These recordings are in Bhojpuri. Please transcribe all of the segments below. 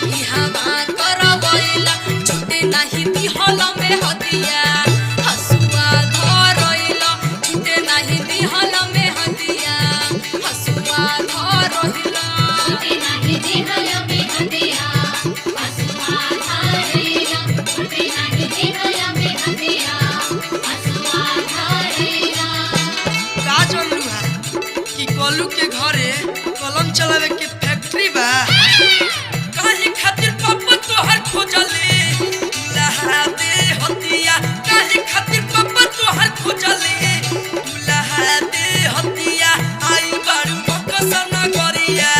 इहवा करवैला छूटे नाही दिहल में हदिया हसुआ धरैला छूटे नाही दिहल में हदिया हसुआ धरैला छूटे नाही दिहल में हदिया हसुआ धरैला छूटे नाही दिहल में हदिया हसुआ धरैला। का जानलू है कि कलू के घरे कलम चलावे के फैक्ट्री बा काहे खातिर पापा तोहर खोजले दुल्हा दे हतिया काहे खातिर पापा तोहर खोजले दुल्हा दे हतिया आई बारू बकसन गरिया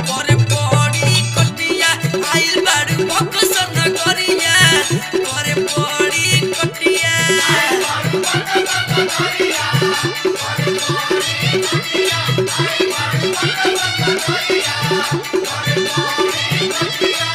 करे पड़ी कटिया आई बारू बकसन गरिया करे पड़ी कटिया आई बारू बकसन गरिया करे पड़ी कटिया आई बारू बकसन गरिया करे पड़ी कटिया।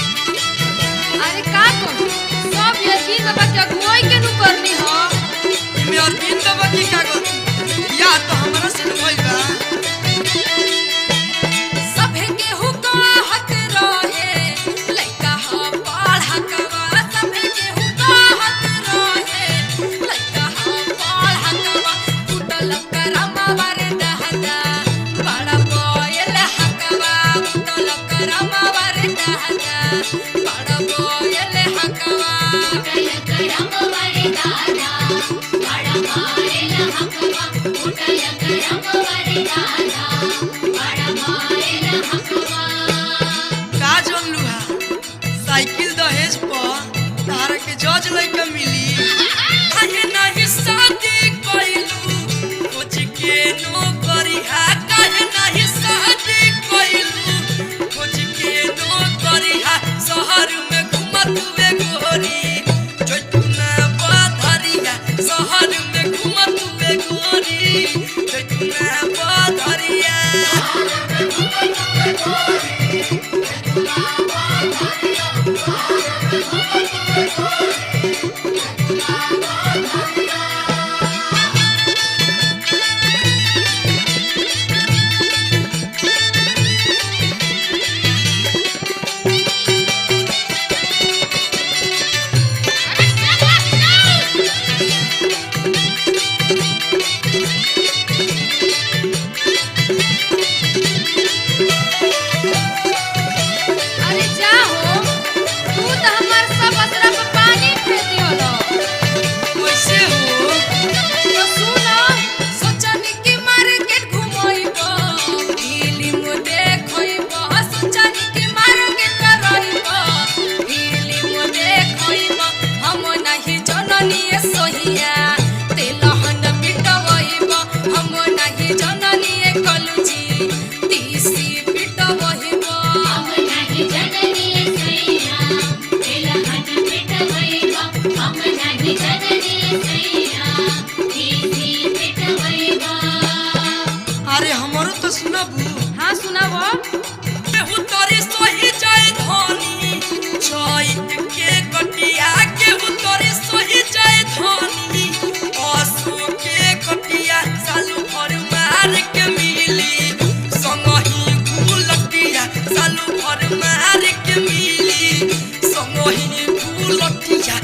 अरे का करूं सब यकीन बाबा के अगुवाई के नु करनी हो इमे अरविंद बाबा की का गलती या तो हमरा से भइल बा सभे के हुकाहत रहे लइका ह पढ़कवा सभे के हुकाहत रहे लइका ह पढ़कवा टूटल करमवा रे दहदा बड़ा बोयल हकवा टूटल करमवा रे दहदा बड़ा बोयल हकवा टूटल करमवा रे दहदा बड़ा बोयल हकवा टूटल करमवा रे दहदा बड़ा बोयल हकवा। का जानलू है साइकिल दहेज पर तारा के जज लइका मिली काहे नाही शादी कइलू खोज के नौकरी हा काहे नाही शादी कइलू खोज के नौकरी हा शहर में घुमत वे गोरी जैतूना बाधरिया शहर में घुमत वे गोरी जैतूना बाधरिया अरे जाओ तू तो हमार सब असरा पे पानी फेर दियो कैसे हो तो सुनो सोचनी कि मार्केट घुमइबो फिल्म देखइबो सोचनी कि मार्केट करइबो फिल्म देखइबो हम नहीं जननी सोहिया तेलहन पिटवइबो हम नहीं जननी कलुजी तीसी पिटवइबो हम नहीं जननी सैया तेलहन पिटवइबो हम नहीं जननी सैया तीसी पिटवइबो। अरे हमरो तो सुनबू हाँ सुनाबो केहू तोरी सोही जाए धनी चैत के कटिया केहू तोरी सोही जाए धनी असो के कटिया सालू भर मार के मिली संगही गुलटिया सालू भर मार के मिली संगही गुलटिया